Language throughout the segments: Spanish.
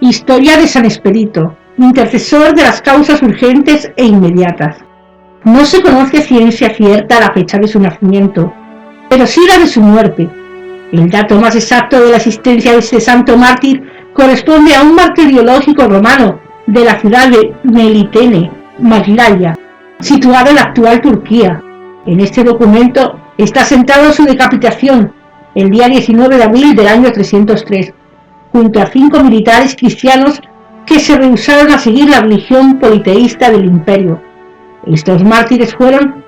Historia de San Expedito, intercesor de las causas urgentes e inmediatas. No se conoce a ciencia cierta la fecha de su nacimiento, pero sí la de su muerte. El dato más exacto de la existencia de este santo mártir corresponde a un martiriológico romano de la ciudad de Melitene, Maglaia, situada en la actual Turquía. En este documento está sentado su decapitación el día 19 de abril del año 303, junto a 5 militares cristianos que se rehusaron a seguir la religión politeísta del imperio. Estos mártires fueron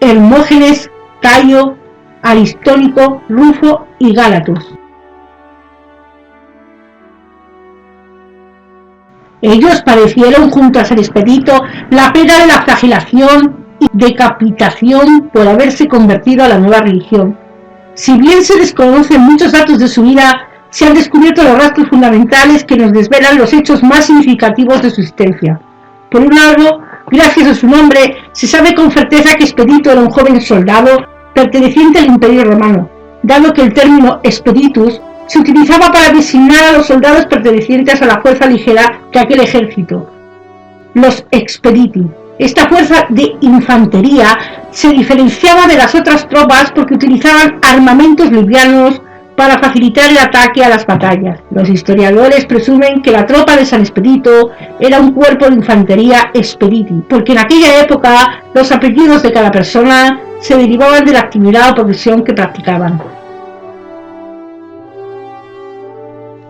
Hermógenes, Cayo, Aristónico, Rufo y Gálatus. Ellos padecieron junto a San Expedito la pena de la flagelación y decapitación por haberse convertido a la nueva religión. Si bien se desconocen muchos datos de su vida, se han descubierto los rastros fundamentales que nos desvelan los hechos más significativos de su existencia. Por un lado, gracias a su nombre, se sabe con certeza que Expedito era un joven soldado perteneciente al Imperio Romano, dado que el término expeditus se utilizaba para designar a los soldados pertenecientes a la fuerza ligera de aquel ejército, los expediti. Esta fuerza de infantería se diferenciaba de las otras tropas porque utilizaban armamentos livianos para facilitar el ataque a las batallas. Los historiadores presumen que la tropa de San Expedito era un cuerpo de infantería expediti, porque en aquella época los apellidos de cada persona se derivaban de la actividad o profesión que practicaban.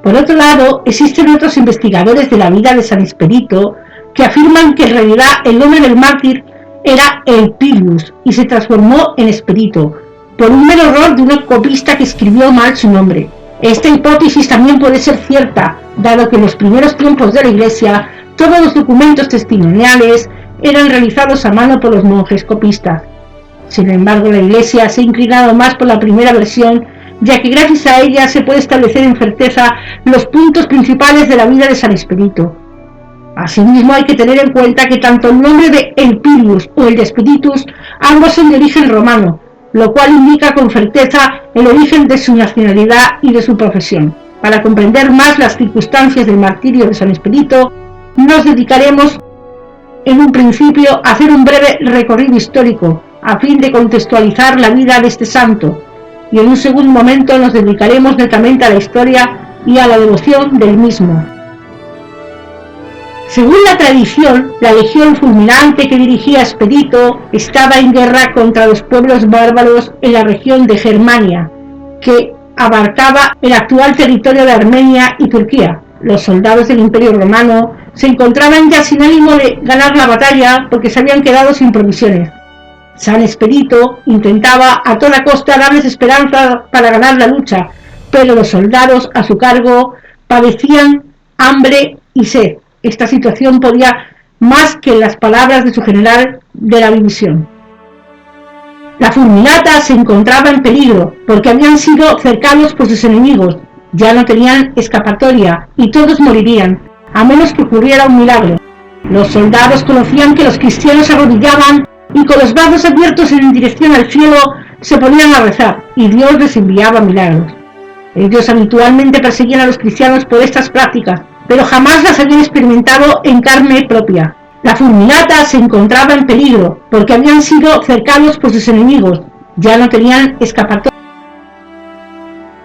Por otro lado, existen otros investigadores de la vida de San Expedito que afirman que en realidad el nombre del mártir era Elpidus y se transformó en Expedito, por un mero error de un copista que escribió mal su nombre. Esta hipótesis también puede ser cierta, dado que en los primeros tiempos de la Iglesia todos los documentos testimoniales eran realizados a mano por los monjes copistas. Sin embargo, la Iglesia se ha inclinado más por la primera versión, ya que gracias a ella se puede establecer en certeza los puntos principales de la vida de San Expedito. Asimismo, hay que tener en cuenta que tanto el nombre de Elpidus o el de Expeditus ambos son de origen romano, lo cual indica con certeza el origen de su nacionalidad y de su profesión. Para comprender más las circunstancias del martirio de San Expedito, nos dedicaremos en un principio a hacer un breve recorrido histórico, a fin de contextualizar la vida de este santo, y en un segundo momento nos dedicaremos netamente a la historia y a la devoción del mismo. Según la tradición, la legión fulminante que dirigía Expedito estaba en guerra contra los pueblos bárbaros en la región de Germania, que abarcaba el actual territorio de Armenia y Turquía. Los soldados del Imperio Romano se encontraban ya sin ánimo de ganar la batalla porque se habían quedado sin provisiones. San Expedito intentaba a toda costa darles esperanza para ganar la lucha, pero los soldados a su cargo padecían hambre y sed. Esta situación podía más que las palabras de su general de la división. La Fulminata se encontraba en peligro porque habían sido cercados por sus enemigos, ya no tenían escapatoria y todos morirían, a menos que ocurriera un milagro. Los soldados conocían que los cristianos se arrodillaban y con los brazos abiertos en dirección al cielo se ponían a rezar y Dios les enviaba milagros. Ellos habitualmente perseguían a los cristianos por estas prácticas, pero jamás las habían experimentado en carne propia. La Fulminata se encontraba en peligro porque habían sido cercados por sus enemigos, ya no tenían escapatoria.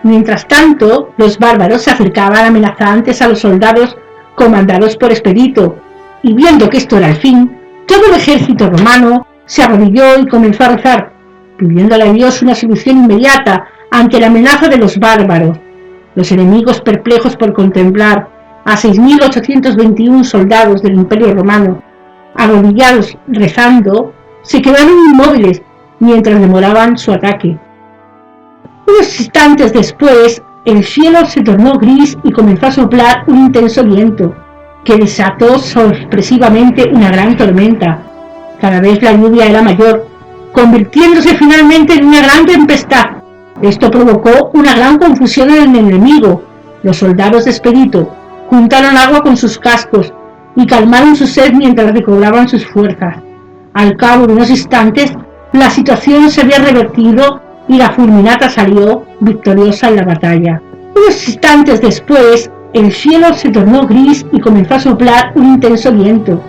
Mientras tanto, los bárbaros se acercaban amenazantes a los soldados comandados por Expedito, y viendo que esto era el fin, todo el ejército romano se arrodilló y comenzó a rezar, pidiéndole a Dios una solución inmediata ante la amenaza de los bárbaros. Los enemigos, perplejos por contemplar a 6.821 soldados del Imperio Romano arrodillados rezando, se quedaron inmóviles mientras demoraban su ataque. Unos instantes después, el cielo se tornó gris y comenzó a soplar un intenso viento, que desató sorpresivamente una gran tormenta. Cada vez la lluvia era mayor, convirtiéndose finalmente en una gran tempestad. Esto provocó una gran confusión en el enemigo. Los soldados de Expedito juntaron agua con sus cascos y calmaron su sed mientras recobraban sus fuerzas. Al cabo de unos instantes, la situación se había revertido y la Fulminata salió victoriosa en la batalla. Unos instantes después, el cielo se tornó gris y comenzó a soplar un intenso viento.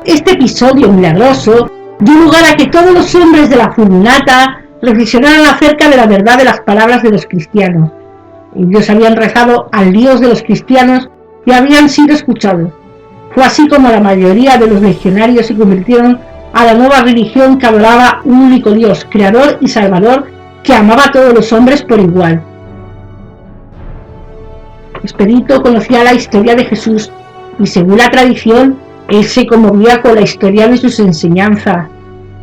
Este episodio milagroso dio lugar a que todos los hombres de la Fulminata reflexionaran acerca de la verdad de las palabras de los cristianos. Ellos habían rezado al Dios de los cristianos y habían sido escuchados. Fue así como la mayoría de los legionarios se convirtieron a la nueva religión que adoraba un único Dios, creador y salvador, que amaba a todos los hombres por igual. Expedito conocía la historia de Jesús y, según la tradición, él se conmovía con la historia de sus enseñanzas.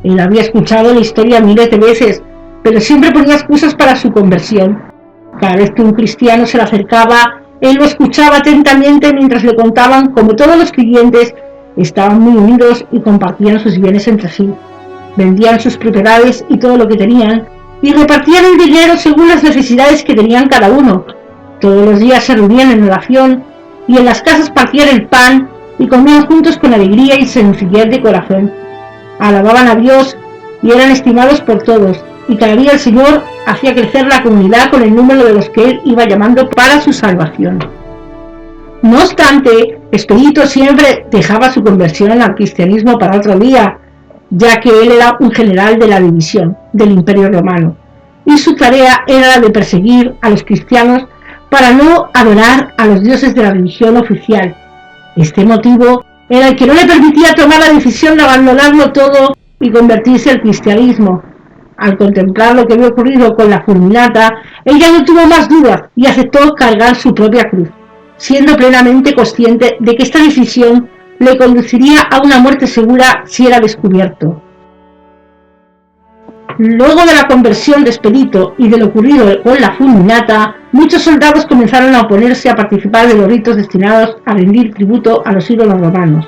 Él había escuchado la historia miles de veces, pero siempre ponía excusas para su conversión. Cada vez que un cristiano se le acercaba, él lo escuchaba atentamente mientras le contaban cómo todos los creyentes estaban muy unidos y compartían sus bienes entre sí. Vendían sus propiedades y todo lo que tenían y repartían el dinero según las necesidades que tenían cada uno. Todos los días se reunían en oración y en las casas partían el pan y comían juntos con alegría y sencillez de corazón. Alababan a Dios y eran estimados por todos, y cada día el Señor hacía crecer la comunidad con el número de los que Él iba llamando para su salvación. No obstante, Expedito siempre dejaba su conversión al cristianismo para otro día, ya que él era un general de la división del Imperio Romano, y su tarea era la de perseguir a los cristianos para no adorar a los dioses de la religión oficial. Este motivo era el que no le permitía tomar la decisión de abandonarlo todo y convertirse al cristianismo. Al contemplar lo que había ocurrido con la Fulminata, ella no tuvo más dudas y aceptó cargar su propia cruz, siendo plenamente consciente de que esta decisión le conduciría a una muerte segura si era descubierto. Luego de la conversión de Expedito y de lo ocurrido con la Fulminata, muchos soldados comenzaron a oponerse a participar de los ritos destinados a rendir tributo a los ídolos romanos.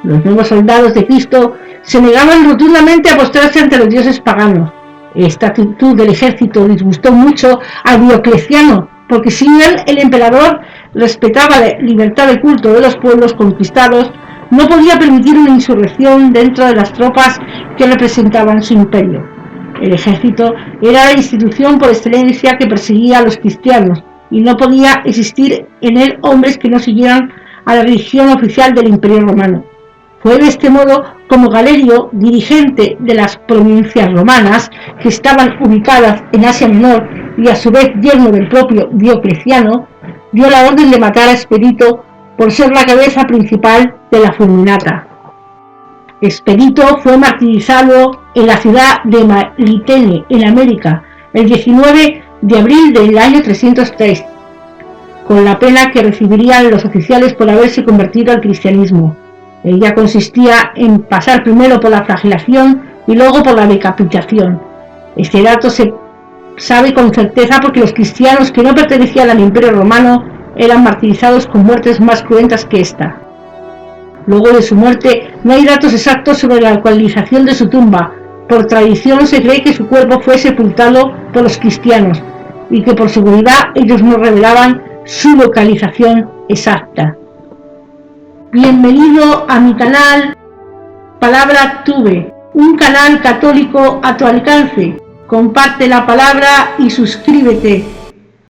Los nuevos soldados de Cristo se negaban rotundamente a postrarse ante los dioses paganos. Esta actitud del ejército disgustó mucho a Diocleciano, porque si bien el emperador respetaba la libertad de culto de los pueblos conquistados, no podía permitir una insurrección dentro de las tropas que representaban su imperio. El ejército era la institución por excelencia que perseguía a los cristianos, y no podía existir en él hombres que no siguieran a la religión oficial del Imperio Romano. Fue de este modo como Galerio, dirigente de las provincias romanas que estaban ubicadas en Asia Menor y a su vez yerno del propio Diocleciano, dio la orden de matar a Expedito por ser la cabeza principal de la Fulminata. Expedito fue martirizado en la ciudad de Melitene, en América, el 19 de abril del año 303, con la pena que recibirían los oficiales por haberse convertido al cristianismo. Ella consistía en pasar primero por la flagelación y luego por la decapitación. Este dato se sabe con certeza porque los cristianos que no pertenecían al Imperio Romano eran martirizados con muertes más cruentas que esta. Luego de su muerte no hay datos exactos sobre la localización de su tumba. Por tradición se cree que su cuerpo fue sepultado por los cristianos y que por seguridad ellos no revelaban su localización exacta. Bienvenido a mi canal Palabra Tube, un canal católico a tu alcance. Comparte la palabra y suscríbete.